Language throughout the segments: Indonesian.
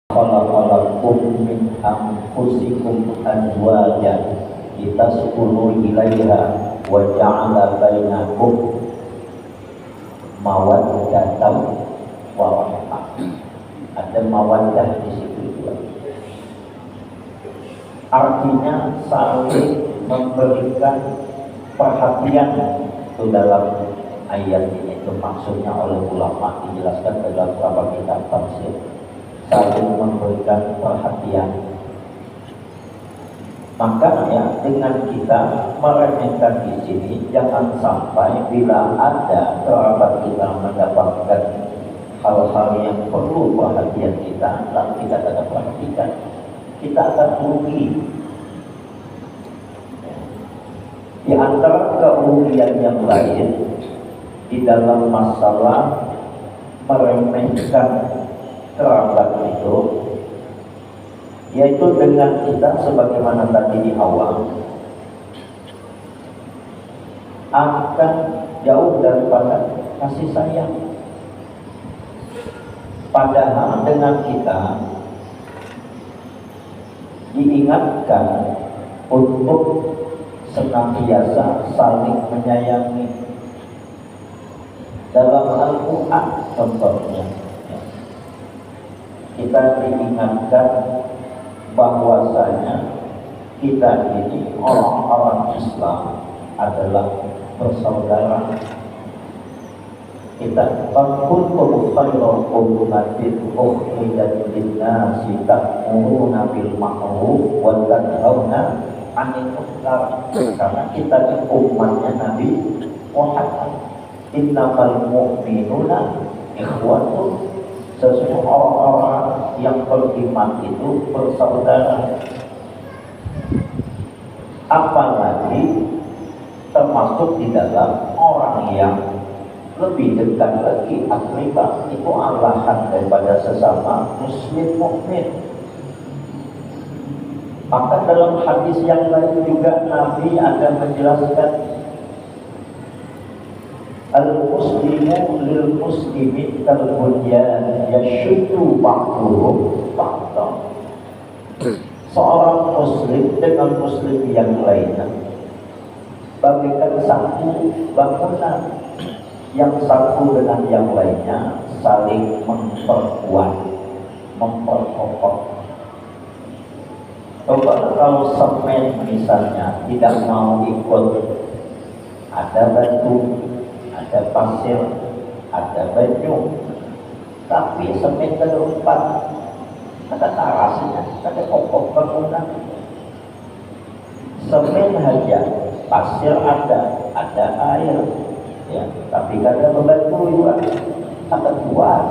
khalaqalakum min anfusikum azwajan litaskunu ilaiha wa ja'ala bainakum mawaddatan wa rahmah. Ada mawaddah di situ juga. Artinya saling memberikan perhatian itu dalam ayat ini. Itu maksudnya oleh ulama dijelaskan dalam beberapa kitab tafsir. Saling memberikan perhatian. Makanya dengan kita meremehkan di sini, jangan sampai bila ada kerabat kita mendapatkan hal-hal yang perlu perhatian kita, lalu kita tidak perhatikan, kita akan rugi. Di antara kerugian yang lain di dalam masalah meremehkan kerabat itu, yaitu dengan kita sebagaimana tadi di awal akan jauh daripada kasih sayang. Padahal dengan kita diingatkan untuk senantiasa saling menyayangi. Dalam Al-Quran contohnya kita diingatkan bahwasanya kita ini orang-orang Islam adalah bersaudara. Kita kuntum khairu ummatin ukhrijat lin-nasi ta'muruna bil ma'ruf wa tanhauna 'anil munkar. Karena kita ini umatnya Nabi Muhammad. Innamal mu'minuna ikhwatun. Sesungguhnya orang-orang yang beriman itu bersaudara. Apalagi termasuk di dalam orang yang lebih dekat lagi, akribah itu alahan daripada sesama muslim mukmin. Maka dalam hadis yang lain juga Nabi ada menjelaskan al-muslimu lil muslimi kal-bunyan yashuddu ba'duhum ba'dan. Seorang muslim dengan muslim yang lainnya bagaikan satu bangunan, yang satu dengan yang lainnya saling memperkuat, memperkokoh. Coba kalau semen misalnya tidak mau ikut, ada batu, ada pasir, ada banyu, tapi semen terumpat, ada tarasnya, ada kokoh bangunan. Semen saja, pasir ada air, ya, tapi kada membantu juga, ada kuat.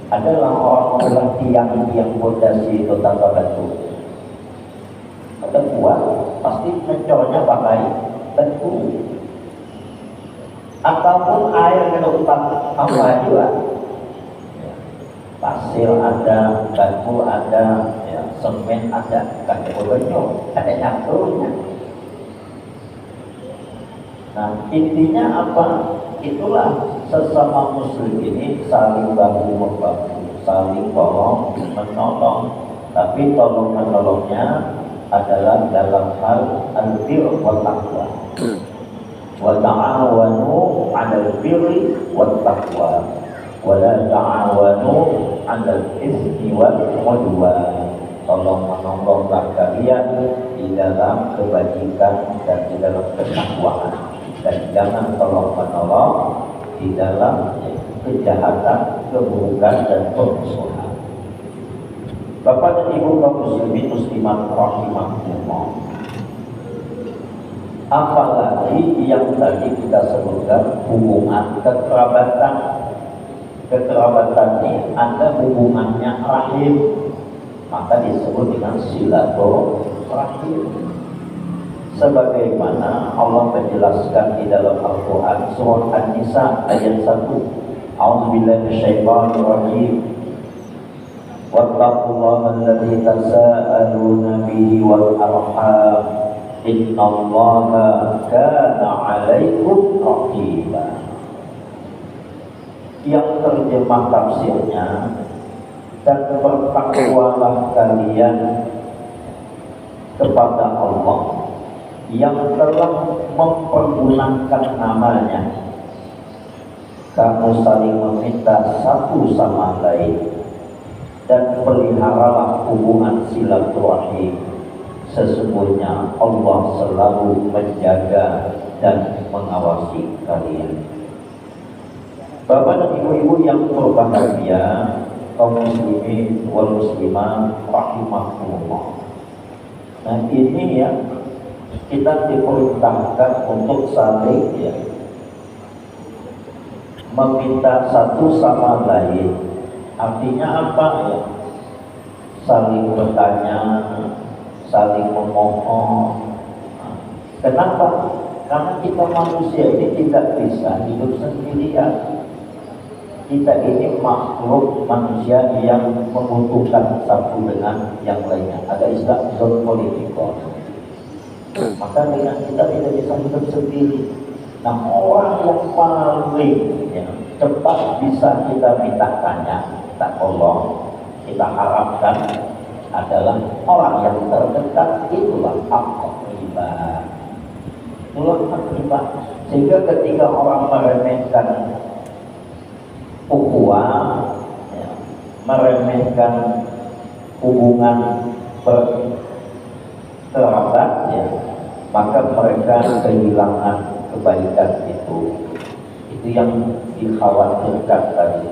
Adalah orang-orang tiang fondasi itu tanpa batu, ada kuat, pasti mencornya pakai batu. Ataupun air kelumpat apa juga, ya, pasir ada, batu ada, ya, semen ada, kada banyu, ada nyatunya. Nah, intinya apa? Itulah sesama muslim ini saling bahu membahu, saling tolong menolong. Tapi tolong menolongnya adalah dalam hal al-bir wa taqwa. Wa ta'awanu 'alal birri wat taqwa wa la ta'awanu 'alal itsmi wal 'udwan. Tolong menolonglah kalian di dalam kebajikan dan di dalam ketakwaan, dan jangan tolong menolong di dalam kejahatan, keburukan dan permusuhan. Bapak dan Ibu kaum muslimin muslimat rahimahumullah. Apalagi yang tadi kita sebutkan hubungan kekerabatan. Kekerabatan ini ada hubungannya rahim, maka disebut dengan silaturahim. Sebagaimana Allah menjelaskan di dalam Al-Quran surah An-Nisa ayat 1, A'udzubillahi minasyaitonir rajim. Wattaqullaha alladzi tasaaluna bihi wal arham innallaha kana 'alaikum raqiba. Yang terjemah tafsirnya, dan bertakwalah kalian kepada Allah yang telah mempergunakan namanya. Kamu saling meminta satu sama lain dan peliharalah hubungan silaturahim. Sesungguhnya Allah selalu menjaga dan mengawasi kalian. Bapak dan ibu-ibu yang berbahagia, kaum muslimin wal muslimat rahimahumullah. Nah ini ya, kita diperintahkan untuk saling ya, meminta satu sama lain. Artinya apa ya? Saling bertanya, saling memohon. Kenapa? Karena kita manusia ini tidak bisa hidup sendirian. Kita ini makhluk manusia yang membutuhkan satu dengan yang lainnya. Ada istilah zon politikal. Maka dengan kita tidak bisa hidup sendiri. Nah, orang yang paling ya, cepat bisa kita minta tanya, kita tolong, kita harapkan adalah orang yang terdekat. Itulah al-quribah. Itulah al-quribah. Sehingga ketika orang meremehkan ukhuwah, ya, meremehkan hubungan berkerabat, ya, maka mereka kehilangan kebaikan itu. Itu yang dikhawatirkan tadi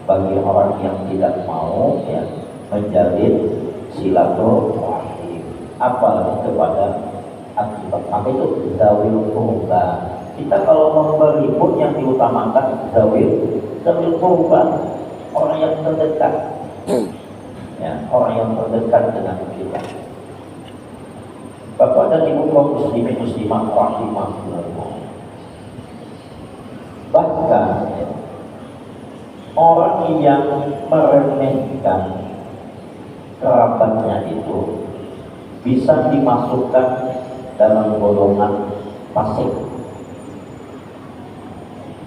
bagi orang yang tidak mau ya, menjalin silaturahim, apalagi kepada akibat. Maka itu zawil qurba. Kita kalau memberi pun yang diutamakan zawil qurba, orang yang terdekat, ya, orang yang terdekat dengan kita. Bapak dan ibu kaum muslimin muslimah rahimahullah. Bahkan ya, orang yang meremehkan kerabatnya itu bisa dimasukkan dalam golongan fasik.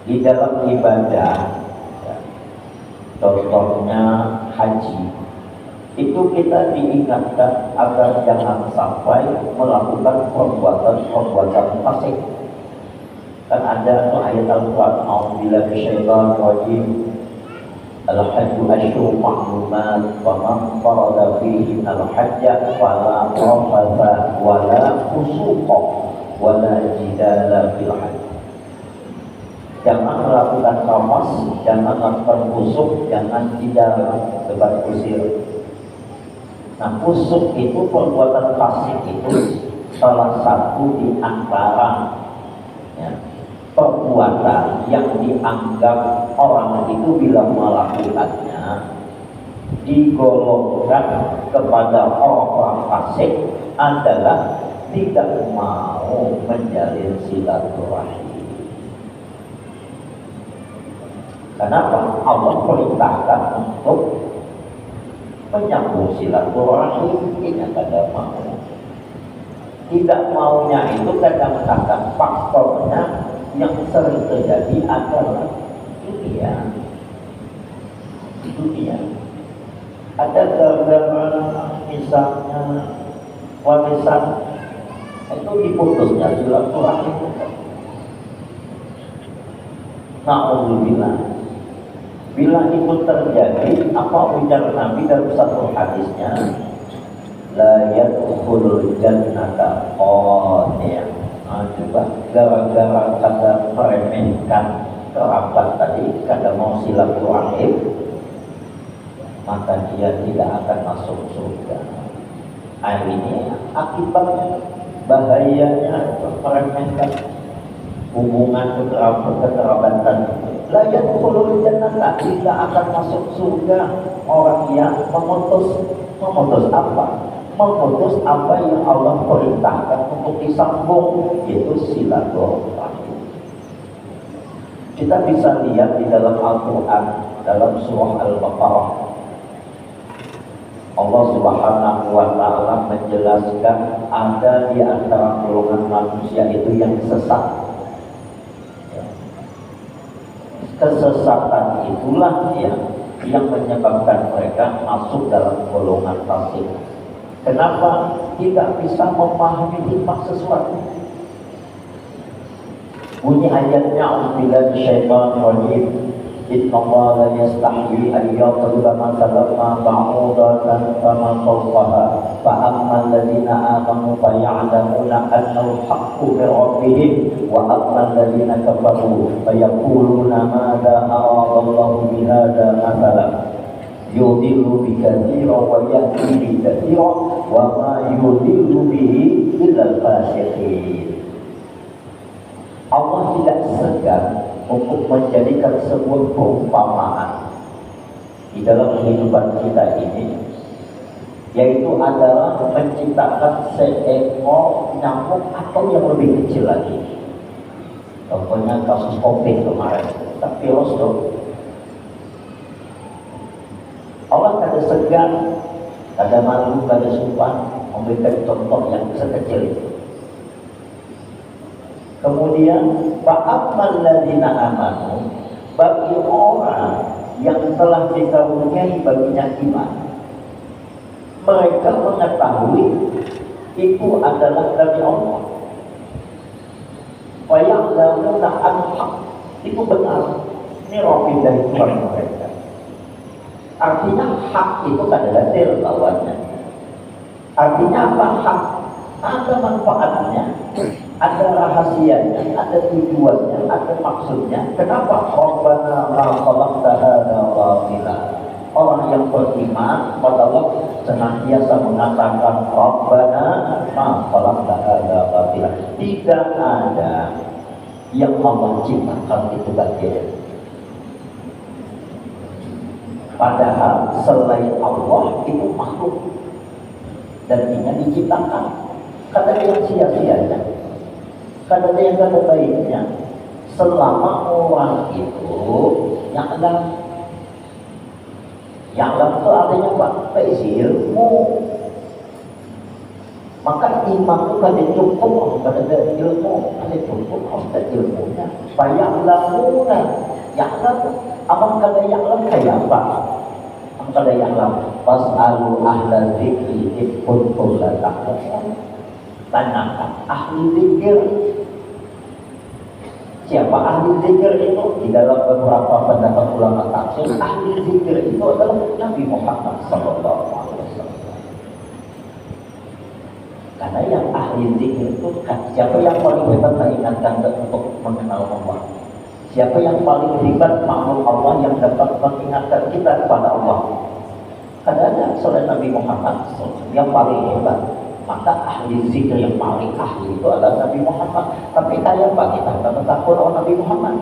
Di dalam ibadah ya, contohnya haji, itu kita diingatkan agar jangan sampai melakukan perbuatan fasik. Kan ada ayat Al-Quran, a'udzubillahi minasyaitonir rajim, al-hajju asyhurun ma'lumat, wa man farada fihi al-hajja fala rafatha wala fusuqa wala jidala fil hajj. Jangan melakukan ramas, jangan melakukan fusuk, jangan jidal, debat kusir. Nah, fusuk itu perbuatan fasik, itu salah satu di antara ya, perbuatan yang dianggap orang itu bila melakukannya digolongkan kepada orang fasik adalah tidak mau menjalin silaturahim. Kenapa? Allah perintahkan untuk menyambung silaturahim, ini tidak mau. Tidak maunya itu kadang-kadang faktornya yang sering terjadi adalah dunia. Ada gara-gara misalnya warisan itu diputusnya silaturahim. Na'udzubillah. Bila itu terjadi, apa ujar Nabi dalam satu hadisnya, la yadkhulul jannata qani'ah. Coba gara-gara kata meremehkan kerabat tadi, kata mau silaturahim, maka dia tidak akan masuk surga. Ini akibatnya, bahayanya meremehkan hubungan kekerabatan. La yadkhulul jannata, tidak akan masuk surga orang yang memutus apa? Memutus apa yang Allah perintahkan untuk disambung, yaitu silaturahim. Kita bisa lihat di dalam Al-Quran, dalam surah Al-Baqarah, Allah Subhanahu wa Ta'ala menjelaskan ada di antara golongan manusia itu yang sesat. Kesesatan itulah ya yang menyebabkan mereka masuk dalam golongan fasik. Kenapa tidak bisa memahami hikmah sesuatu? Bunyi ayatnya A'udzubillahi minasyaitonir rajim. Innallaha la yastahyi an yadriba mathalan ma ba'udatan fama fawqaha fa ammal ladzina amanu fa ya'lamuna annahu haqqu min rabbihim wa ammal ladzina kafaru fa yaquluna madza aradallahu bihadza mathalan yudillu bi katsiran wa yahdi bi katsiran wa ma yudillu bihi illa al-fasiqin. Allah tidak segan untuk menjadikan sebuah perumpamaan di dalam kehidupan kita ini, yaitu adalah menciptakan seekor nyamuk atau yang lebih kecil lagi. Contohnya kasus COVID kemarin, tapi virus tuh. Allah kada segan, kada malu, kada sumpan memberikan contoh yang sekecil itu. Kemudian fa'ammal ladzina amanu, bagi orang yang telah dikaruniai baginya iman, mereka mengetahui itu adalah dari Allah. Wa ya'lamuna al-haq, itu benar. Ini rofi dari Tuhan mereka. Artinya hak itu adalah del lawannya. Artinya apa hak? Ada manfaatnya, ada rahasianya, ada tujuannya, ada maksudnya. Kenapa? Rabbana ma khalaqta hadza batila. Orang yang beriman pada Allah senantiasa mengatakan Rabbana ma khalaqta hadza batila. Tidak ada yang Allah ciptakan itu batil. Padahal selain Allah itu makhluk dan ini diciptakan. Kata yang sia-sianya, kata yang kata baiknya, selama orang itu yang itu artinya apa? Isi ilmu. Maka iman itu kada cukup, kada ada ilmu, kada cukup, kada ilmunya. Faya'lamuna, ya'lam, aman kada ya'lam kayak apa? Aman kada ya'lam, fas'alu ahla dzikri in kuntum la ta'lamun. Tanyakan ahli zikir. Siapa ahli zikir itu? Di dalam beberapa pendapat ulama tafsir, ahli zikir itu adalah Nabi Muhammad sallallahu alaihi wasallam. Karena yang ahli zikir itu kan siapa yang paling hebat mengingatkan untuk mengenal Allah? Siapa yang paling hebat makhluk Allah yang dapat mengingatkan kita kepada Allah? Kadang-kadang selain Nabi Muhammad yang paling hebat. Maka ahli zikir yang paling ahli itu adalah Nabi Muhammad. Tapi kayak apa kita takut orang Nabi Muhammad?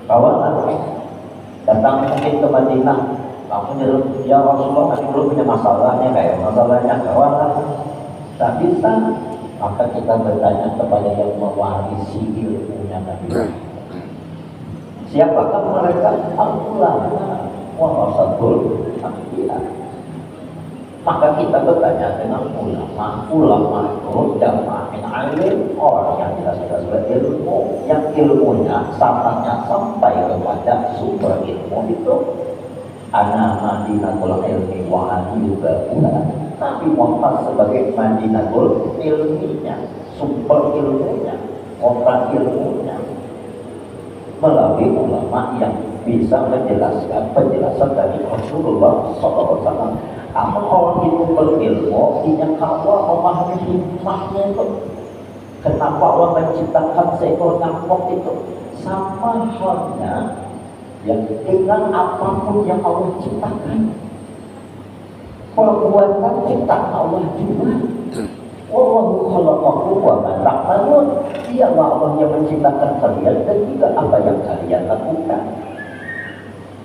Kawan datang mungkin ke Madinah, kamu ya Rasulullah, aku belum punya masalahnya kayak masalahnya kawan tak bisa. Maka kita bertanya kepada yang mewarisi ilmunya Nabi Muhammad. Siapakah mereka? Al-ulama warasatul anbiya. Maka kita bertanya dengan ulama. Ulama itu jamaah alim, orang yang jelas-jelas berilmu, yang ilmunya syaratnya sampai kepada sumber ilmu itu. Ana madinatul ilmi wa ani juga Nabi Muhammad sebagai madinatul ilminya, sumber ilmunya, orang ilmunya, melalui ulama yang bisa menjelaskan penjelasan dari Rasulullah SAW. Amal orang itu berilmu, dia kawa memahami hikmahnya itu. Kenapa Allah menciptakan seekor nyamuk itu? Sama halnya yang dengan apapun yang Allah ciptakan. Perbuatan ciptaan Allah juga. Wallahu khalaqakum wa ma ta'malun. Dialah Allah yang menciptakan kalian dan juga apa yang kalian lakukan.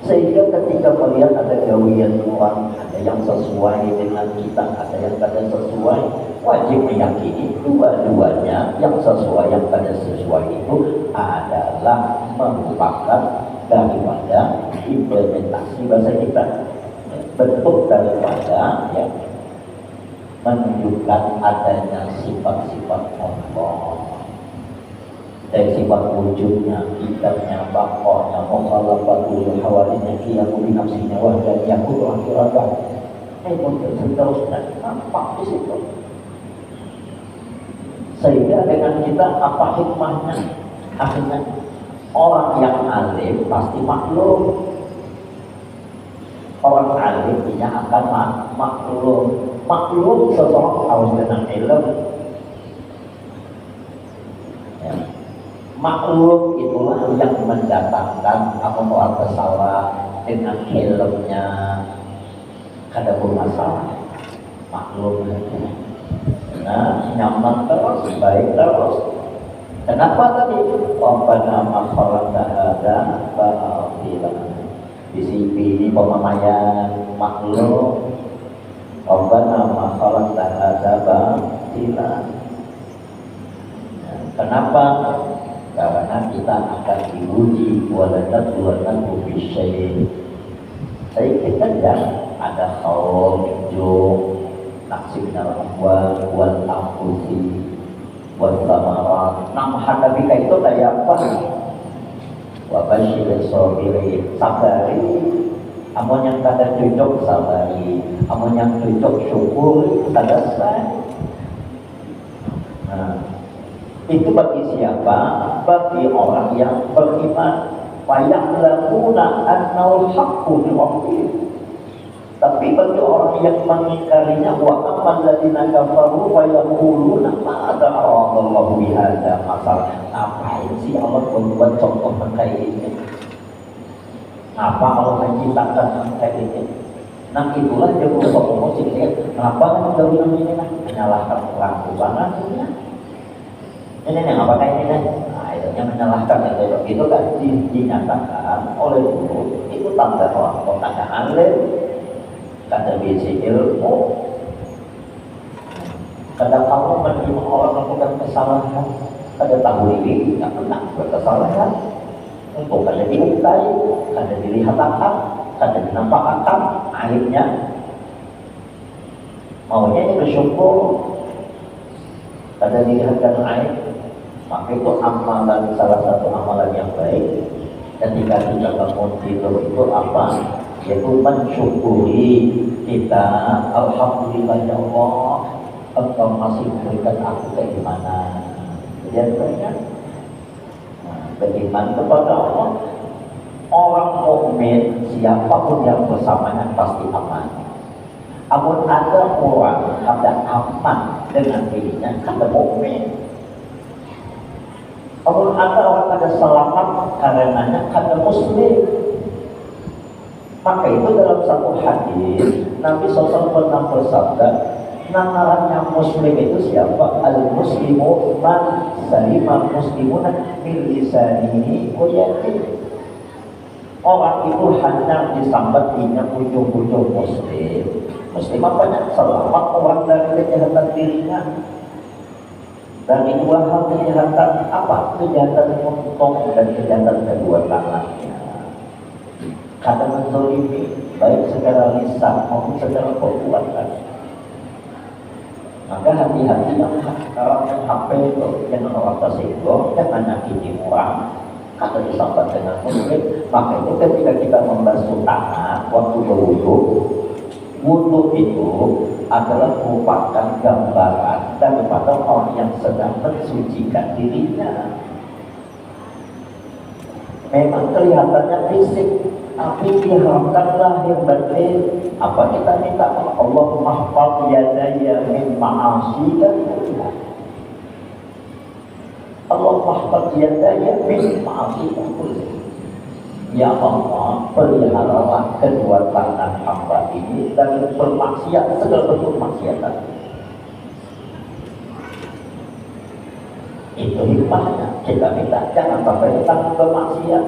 Sehingga ketika melihat ada gawian orang, ada yang sesuai dengan kita, ada yang tidak sesuai, wajib meyakini dua-duanya yang sesuai, yang tidak sesuai itu adalah merupakan daripada implementasi bahasa kita, bentuk daripada ya, menunjukkan adanya sifat-sifat Allah. dari sifat wujudnya, kitabnya, bakohnya, mukhalafatul hawalinya, kiyamu binafsinya, wahdan yakut akhiratan, seterusnya nampak di situ. Sehingga dengan kita apa hikmahnya? Akhirnya orang yang alim pasti maklum. Orang alim dia akan maklum. Maklum seseorang harus dengan ilmu. Ya. Maklum itulah yang mendatangkan apa soal bersalah dengan ilmunya. Kada bermasalah. Maklum. Nah, nyaman terus, baik terus. Kenapa tadi? Rabbana ma khalaqta hadza batila. Di sini ini pemamayan makhluk. Rabbana ma khalaqta hadza batila. Kenapa? Karena kita akan diuji waladat waladat bisyai. Saya kita jangan ada khauf, jauh, naksib dalam wal ampusi wal samarat. Nah menghadapi itu kayak apa? Wabashir sabiri, sabari. Amun yang kada cocok sabari, amun yang cocok syukur, selesai. Nah, itu bagi siapa? Bagi orang yang beriman. Waya'lamuna annal haqqu min rabbihim. Tapi bagi orang yang mengingkarinya, wa amman ladina kafaru wa yaquluna ma'adha Allahu bihadza masal. Ngapain sih Allah membuat contoh kayak ini? Apa Allah menciptakan kayak ini? Nah itulah dia ngomong sih, kenapa kalau ini menyalahkan orang tua nantinya? Ini apa kayak ini? Nah itu yang menyalahkan itu kan dinyatakan oleh guru itu tanda orang tanda alim. Kada bisa ilmu, kada kamu menerima orang melakukan kesalahan, kada tahu diri, tidak pernah berkesalahan, untuk kada dimintai, kada dilihat akan, kada dinampakkan aibnya, maunya ini bersyukur, kada dilihatkan aib, maka itu amalan salah satu amalan yang baik. Ketika kita bangun tidur itu apa? Yaitu mensyukuri kita, alhamdulillah ya Allah, Engkau masih memberikan aku keimanan. Jadi banyak beriman kepada Allah. Orang mukmin siapapun yang bersamanya pasti aman. Namun ada orang ada aman dengan dirinya karena mukmin. Namun ada orang ada selamat karenanya karena muslim. Maka itu dalam satu hadis Nabi SAW pernah bersabda, namarannya muslim itu siapa? Al-muslimu man salima muslimuna min lisanihi wa yadihi. Orang itu hanya disambat dengan ujung-ujung muslim. Muslim apanya? Selamat orang dari kejahatan dirinya. Dari dua hal kejahatan apa? Kejahatan untung dan kejahatan kedua tangannya. Kadang menzalimi baik secara lisan maupun secara perbuatan. Maka hati-hati yang orang HP itu jangan orang tersinggung, jangan nyakiti orang. Kata disambat dengan muslim, maka itu ketika kita membasuh tangan waktu berwudu, wudu itu adalah merupakan gambaran daripada orang yang sedang mensucikan dirinya. Memang kelihatannya fisik, tapi diharapkan lahir batin. Apa kita minta? Allahumma hafal yadaya min ma'asi dan mulia. Allahumma hafal yadaya min ma'asi dan mulia. Ya Allah, peliharalah kedua tangan hamba ini dari bermaksiat, segala bentuk maksiatan. Itu hikmahnya. Kita minta jangan sampai tangan bermaksiat.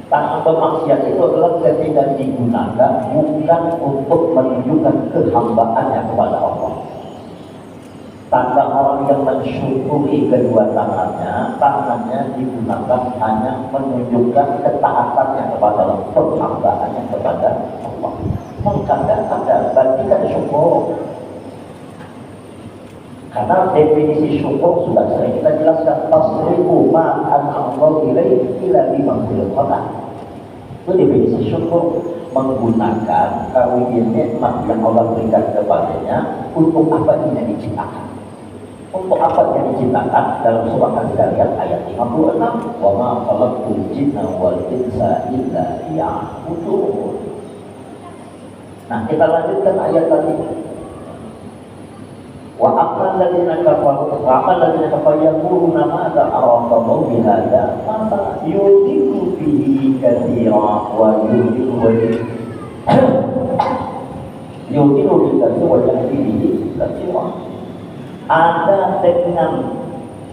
Tangan bermaksiat itu adalah ketika digunakan bukan untuk menunjukkan kehambaannya kepada Allah. Tanda orang yang mensyukuri kedua tangannya digunakan hanya menunjukkan ketaatannya kepada Allah, penghambaannya kepada Allah. Mengkada-kada berarti kan syukur. Karena Karena definisi syukur sudah sering kita jelaskan, tasrifu ma an'amallahu ilaihi ila bimaqdil qadar. Itu definisi syukur, menggunakan karunia nikmat yang Allah berikan kepadanya untuk apa yang diciptakan. Untuk apa yang diciptakan dalam surah Al-Zariyat ayat 56, wa ma khalaqtul jinna wal insa illa liya'budun. Nah, kita lanjutkan ayat tadi. Wa aqal ladzina kafaru wa aqal ladzina kafaru yaquluna madza arada bihadza masa yudillu bihi katsira wa yudillu bihi katsira wa yahdihi katsira. Ada dengan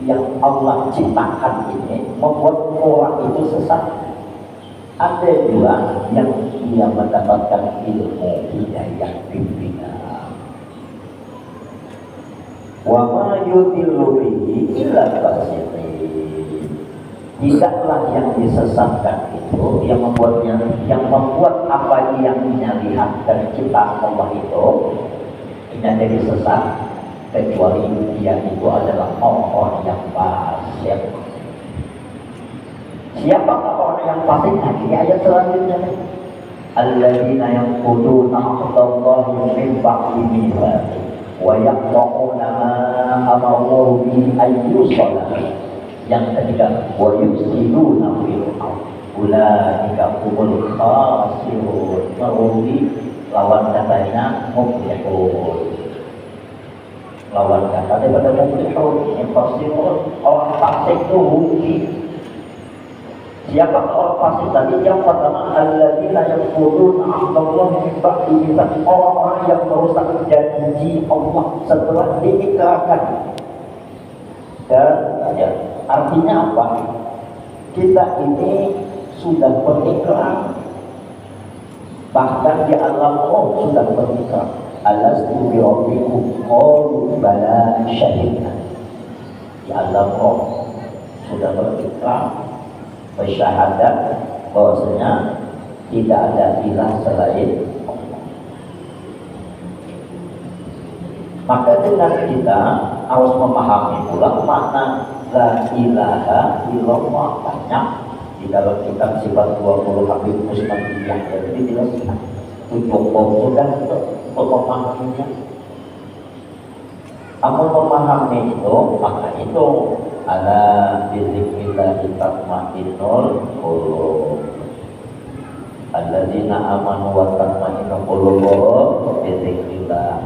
yang Allah ciptakan ini membuat orang itu sesat. Ada juga yang dia mendapatkan ilmu hidayah bimbingan. Wa ma yudillu bihi illa fasiqin. Tidaklah yang disesatkan itu yang membuat apa yang dia lihat dari ciptaan Allah itu tidak jadi sesat, kecuali dia itu adalah orang yang fasik. Siapa orang yang fasik? Nah, ini ayat selanjutnya. Alladzina yanquduna ahdallahi min ba'di mitsaqih wa yaqta'una ma amara bihi ayyusala. Yang ketiga, wa yufsiduna fil ardh. Ulaika humul khasirun. Merugi lawan katanya muflihun. Lawan kata daripada muflihun, yang fasirun, orang fasik itu rugi. Siapa orang fasik tadi? Yang pertama, alladzina yanquduna ahdallahi min ba'di mitsaqih, orang-orang yang merusak janji Allah setelah diikrarkan. Dan ya, artinya apa? Kita ini sudah berikrar, bahkan di alam roh sudah berikrar. Alastu bi rabbikum qalu bala syahidna. Di alam roh sudah berikrar, bersyahadat bahwasanya tidak ada ilah selain Allah. Maka dengan kita harus memahami pula makna la ilaha illallah. Banyak di dalam kitab sifat 20 Habib Mustamiyah, jadi dijelaskan cukup sudah untuk memahaminya. Kamu memahami itu, maka itu ala bizikrillah tatma'innul qulub. Alladzina amanu wa tatma'innul qulubuhum bizikrillah.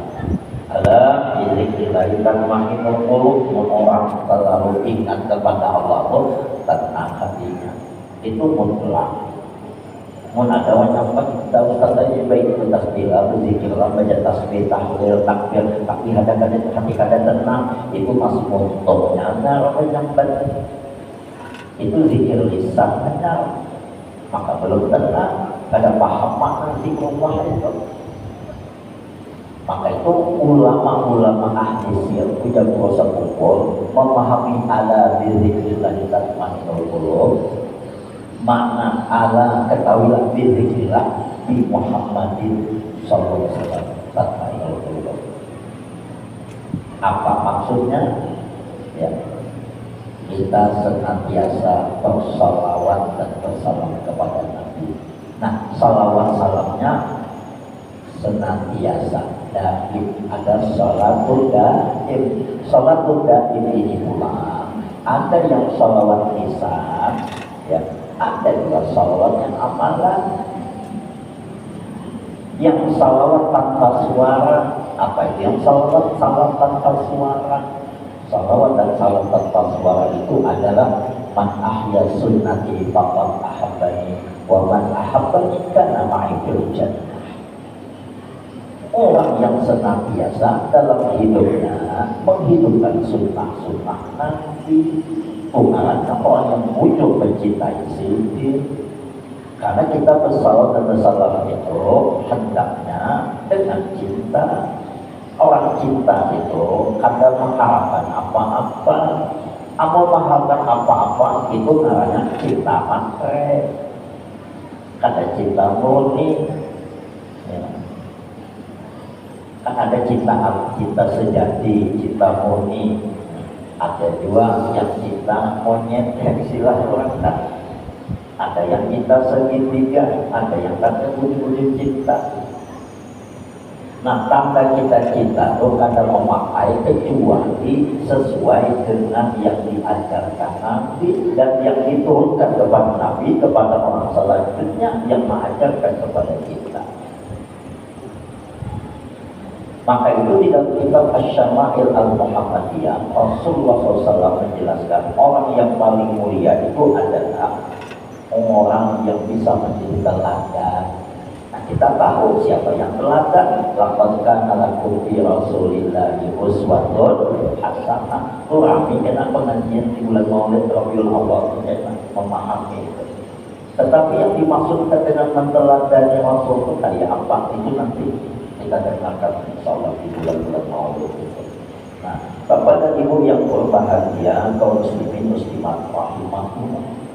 Ala bizikrillah tatma'innul qulub. Orang selalu ingat kepada Allah pun tenang hatinya. Itu mutlak. Mun ada wajah kita Ustaz tadi baik itu tasbih, berzikirlah, baca tasbih, tahlil, takbir, tapi kadang-kadang hati kadang tenang, itu masih motornya. Ada orang yang benar, itu zikir lisan benar, maka belum tenang, kada paham makna zikrullah itu. Maka itu ulama-ulama ahli sir punya kuasa kumpul memahami ala bizikrillah tatma'innul qulub. Makna ala ketahuilah bizikrillah di Muhammadin sallallahu alaihi wasallam. Apa maksudnya? Ya, kita senantiasa bersalawat dan bersalam kepada Nabi. Nah, salawat salamnya senantiasa daim. Ada salatul daim. Salatul daim ini pula ada yang salawat lisan, ya. Ada juga salawat yang amalan. Yang salawat tanpa suara, apa itu yang salawat? Salawat tanpa suara. Salawat dan salawat tanpa suara itu adalah man ahya sunnati faqad ahabbani wa man ahabbani kana ma'i fil jannah. Orang yang senantiasa dalam hidupnya menghidupkan sunnah-sunnah Nabi, bukan orang yang muncul mencintai sendiri. Karena kita bersalawat dan bersalam itu hendaknya dengan cinta. Orang cinta itu kadang mengharapkan apa-apa, amal mengharapkan apa-apa itu namanya cinta matre. Kata cinta murni, ya. Kan ada cinta sejati, cinta murni. Ada juga yang cinta monyet yang silahkan. Ada yang cinta segitiga, ada yang tak ujung-ujung cinta. Nah, tanda kita cinta itu kadang memakai kecuali sesuai dengan yang diajarkan Nabi dan yang diturunkan kepada Nabi kepada orang selanjutnya yang mengajarkan kepada kita. Maka itu di dalam kitab Asy-Syama'il Al-Muhammadiyah, Rasulullah SAW menjelaskan orang yang paling mulia itu adalah orang yang bisa menjadi teladan. Nah, kita tahu siapa yang teladan. Laqad kana lakum fi Rasulillahi uswatun hasanah. Kami kena pengajian di bulan Maulid Rabiul Awwal memahami itu. Tetapi yang dimaksudkan dengan menteladani Rasul itu kayak apa? Itu nanti kita dengarkan insyaallah di bulan-bulan Maulid itu. Nah, Bapak dan Ibu yang berbahagia, kaum muslimin muslimat rahimahumullah.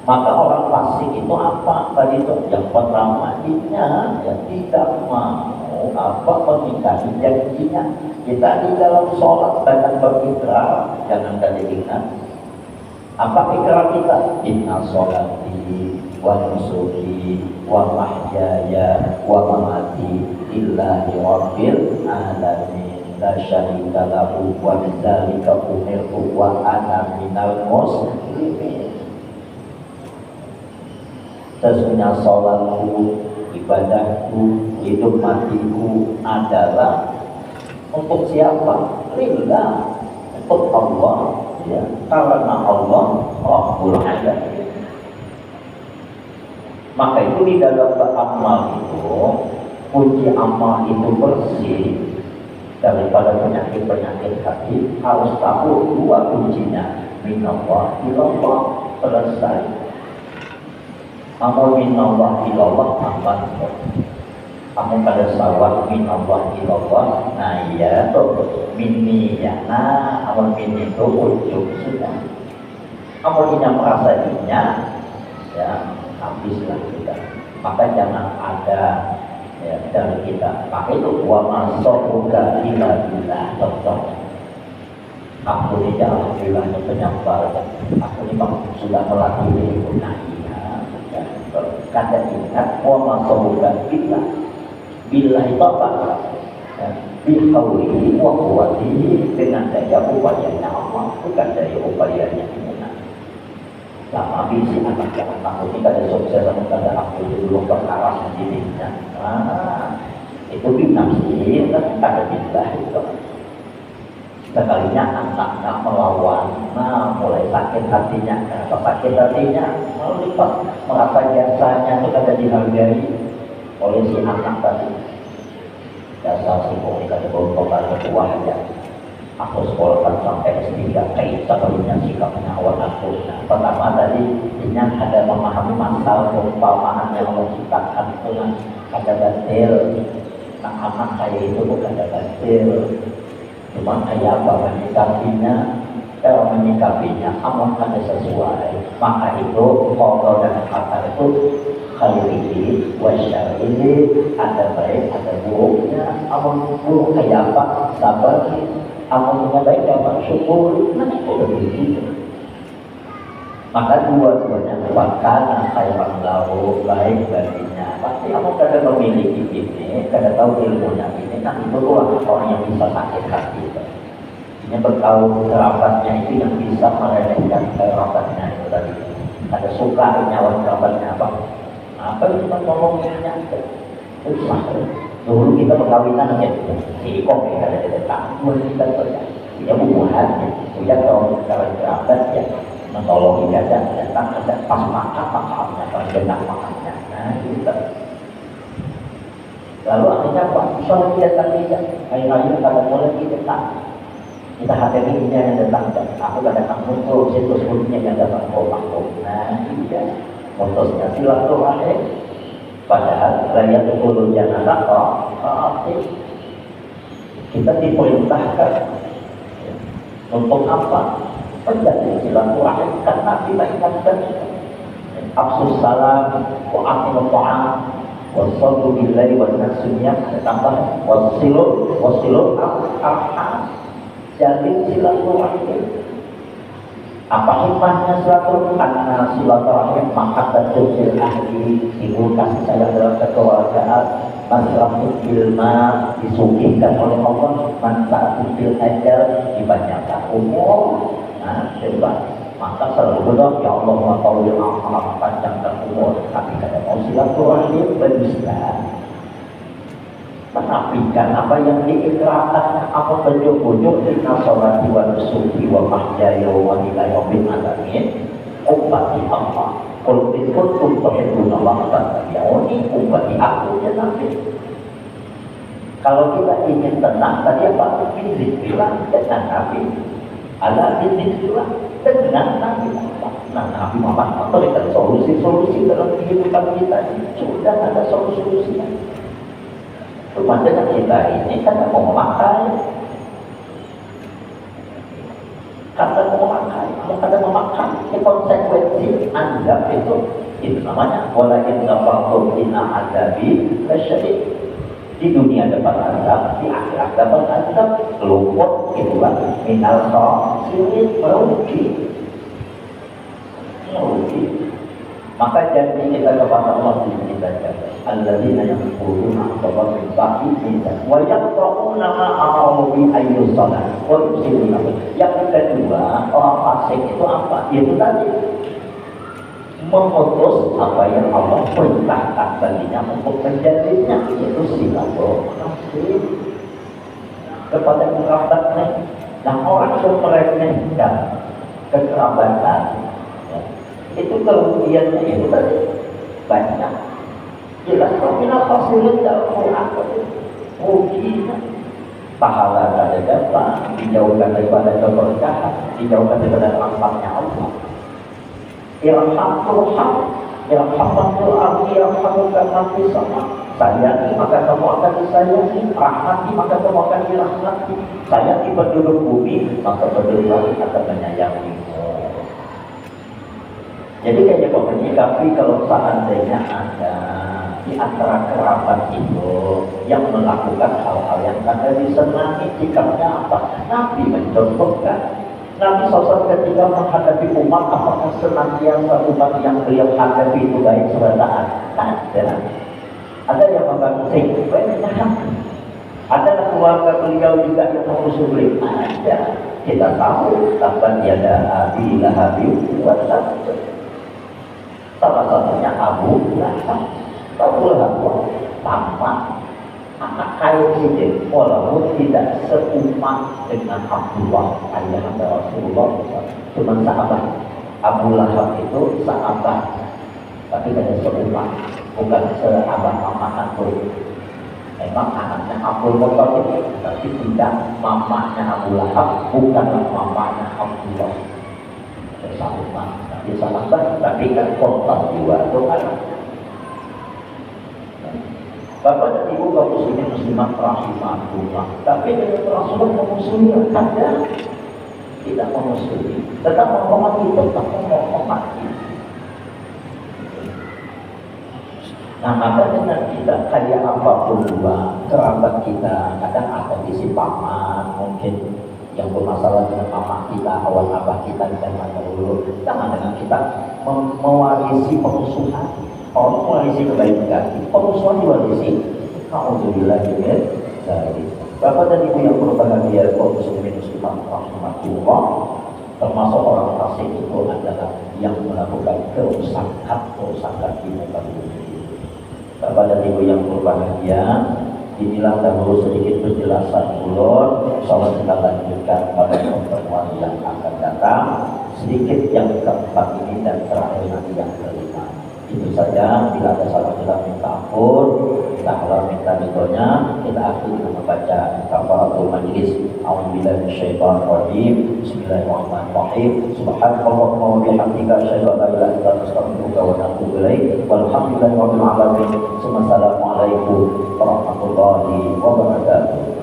Maka orang fasik itu apa? Tadi itu yang pertama dia tidak mau mengingkari janjinya. Kita di dalam sholat dengan berikrar, jangan kali ingat apa ikrar kita? Inna sholati wa nusuki wa mahyaya wa mamati lillahi rabbil alamin la syarika lahu wa bidzalika umirtu wa ana minal muslimin. Sesungguhnya sholatku, ibadahku, hidup matiku adalah untuk siapa? Lillah, untuk Allah, ya. Karena Allah Rabbul Alamin. Maka itu di dalam beramal itu, kunci amal itu bersih daripada penyakit-penyakit hati. Harus tahu dua kuncinya, minallah ilallah, selesai. Amal minallah ilallah aman. Kamu pada sawat minallah ilallah. Nah ya tuh mini ya. Nah amal mini itu ujung sudah. Kamu ini merasa dirinya, ya habislah kita. Maka jangan ada ya dari kita. Maka itu wa masokuka ila bila contoh. Aku ini alhamdulillah penyambar. Aku ini sudah melatih diriku. Kata ingat wa masokuka bila itu apa? Bihaulihi wa quwwatihi, dengan daya upayanya Allah, bukan daya upayanya kita. Sama visi anak jangan takut ini kada sukses sama kada aku dulu perkara sendirinya. Itu binafsi kan kada bisa itu. Sekalinya anaknya melawan, mulai sakit hatinya. Kenapa sakit hatinya? Melipat merasa jasanya itu kada dihargai oleh si anak tadi. Dasar si komunikasi berubah kedua aja. Aku sekolahkan sampai S3 kayak sebelumnya sikapnya awal aku. Nah, pertama tadi ini ada memahami masalah perumpamaan yang Allah ciptakan itu ada detail. Nah, anak saya itu bukan ada detail. Cuma kayak apa menyikapinya aman ada sesuai. Maka itu kotor dan kata itu khairihi wa syarrihi, ada baik ada buruknya. Aman buruk kayak apa? Sabar. Amalnya baik dapat syukur. Nah itu begitu. Maka dua-duanya karena khairan lahu, baik baginya. Pasti kamu kada memiliki ini, kada tahu ilmunya ini. Nah itu orang yang bisa sakit hati. Yang bertahu kerabatnya itu yang bisa meremehkan kerabatnya itu tadi. Ada suka nyawa kerabatnya apa? Apa itu cuma ngomongnya itu dulu kita perkawinan aja si kok ya ada dekat kita saja dia bubuhannya dia kalau kerabat ya menolong dia dan datang ada pas makannya kalau benar makannya. Nah itu lalu akhirnya apa? Soalnya kita tidak akhirnya kalau mulai kita tak kita hati-hati yang datang aku kadang muncul situs-situsnya yang datang kok. Nah iya motornya silaturahim. Padahal rakyat itu jangan aktif. Kita diperintahkan untuk apa? Menjadi silaturahim karena kita ingatkan afsus salam, wa'atimul ta'am, Wasallu billahi wa nasunya tambah wasilul arham, jalin silaturahim. Apa hikmahnya silaturahim? Karena silaturahim mahabbatul fil ahli, timbul kasih sayang dalam kekeluargaan. Masraful ilma, disuguhkan oleh Allah. Manfaatul fil ajal, dibanyakan umur. Nah, coba maka selalu berdoa, ya Allah wa tawil amal, panjangkan umur. Tapi kadang mau silaturahim berdusta, menafikan apa yang diikrarkan, apa bentuk-bentuk inna sholati wa nusuki wa mahyaya wa mamati rabbil alamin ummati Allah. Qul in kuntum tuhibbuna Allah fattabi'uni, ummati aku ya Nabi. Kalau kita ingin tenang, tadi apa? Zikirlah dengan Nabi. Ala zikirlah dengan Nabi Muhammad. Nah, Nabi Muhammad memberikan solusi-solusi dalam kehidupan kita. Sudah ada solusinya. Cuma dengan kita ini karena mau memakai, karena memakai konsekuensi azab itu namanya walakin kafartum inna azabi lasyadid. Di dunia dapat azab, di akhirat dapat azab, luput itulah minal khasirin, merugi. Maka janji kita kepada Allah di kita jaga. Alladzina yaquluna Allah min ba'di dzalik wa yaqra'una ma amara bi ayyus salat wa yusiruna. Yang kedua, orang fasik itu apa? Itu tadi memutus apa yang Allah perintahkan baginya untuk menjadinya, yaitu silaturahim kepada kerabatnya. Nah, orang yang meremehkan kekerabatan, itu kerugiannya itu tadi banyak. Jelas nominal hasilnya dalam Quran ruginya. Pahala ada dapat, dijauhkan daripada keberkahan, dijauhkan daripada rahmatnya Allah. Irhamurham, irhamul ardi, irhamuka man fis sama. Sayangi maka kamu akan disayangi, rahmati maka kamu akan dirahmati. Sayangi penduduk bumi, maka penduduk langit akan menyayangimu. Jadi kayak menyikapi kalau seandainya ada di antara kerabat itu yang melakukan hal-hal yang kada disenangi, sikapnya apa? Nabi mencontohkan. Nabi SAW ketika menghadapi umat, apakah senantiasa umat yang beliau hadapi itu baik sebandaan? Ada. Ada yang membanting, ada keluarga beliau juga yang mengusung beliau. Ada. Kita tahu, bahkan ada Abi Lahab wasab. Salah satunya Abu Lahab. Abu Lahab tampak anak kaya sedikit, walaupun tidak seumat dengan Abdullah ayah Rasulullah. Cuma sahabat. Abu Lahab itu sahabat, tapi tidak seumat, bukan sahabat mama aku. Memang anaknya Abdul Muttalib, tapi tidak mamanya Abu Lahab, bukanlah mamanya Abdullah. Bersama, tapi sahabat, tapi kan kontak juga doa. Bapak dan Ibu kaum muslimin muslimat rahimahullah. Tapi dengan Rasulullah memusuhi ada, tidak memusuhi, tetap menghormati, tetap menghormati. Nah, maka dengan kita kayak apapun juga kerabat kita, kadang ada isi paman, mungkin yang bermasalah dengan mama kita, awal abah kita di zaman dahulu. Jangan dengan kita mewarisi pemusuhan. Orang mewarisi kebaikan, pemusuhan diwarisi. Alhamdulillah jadi. Bapak dan Ibu yang berbahagia, kaum muslimin muslimat rahimahullah, termasuk orang fasik itu adalah yang melakukan kerusakan di muka bumi. Bapak dan Ibu yang berbahagia, inilah dahulu sedikit penjelasan ulun. Insyaallah kita lanjutkan pada pertemuan yang akan datang. Sedikit yang keempat ini dan terakhir nanti yang kelima. Itu saja. Bila ada salah kita minta ampun, kita harap minta ridhonya. Kita akhiri dengan membaca kafaratul majlis. A'udzubillahi minasyaitonir rajim. Bismillahirrahmanirrahim. Subhanallahumma wa bihamdika asyhadu an la ilaha illa anta astaghfiruka wa atubu ilaik. Walhamdulillahirabbil alamin. Wassalamualaikum warahmatullahi wabarakatuh.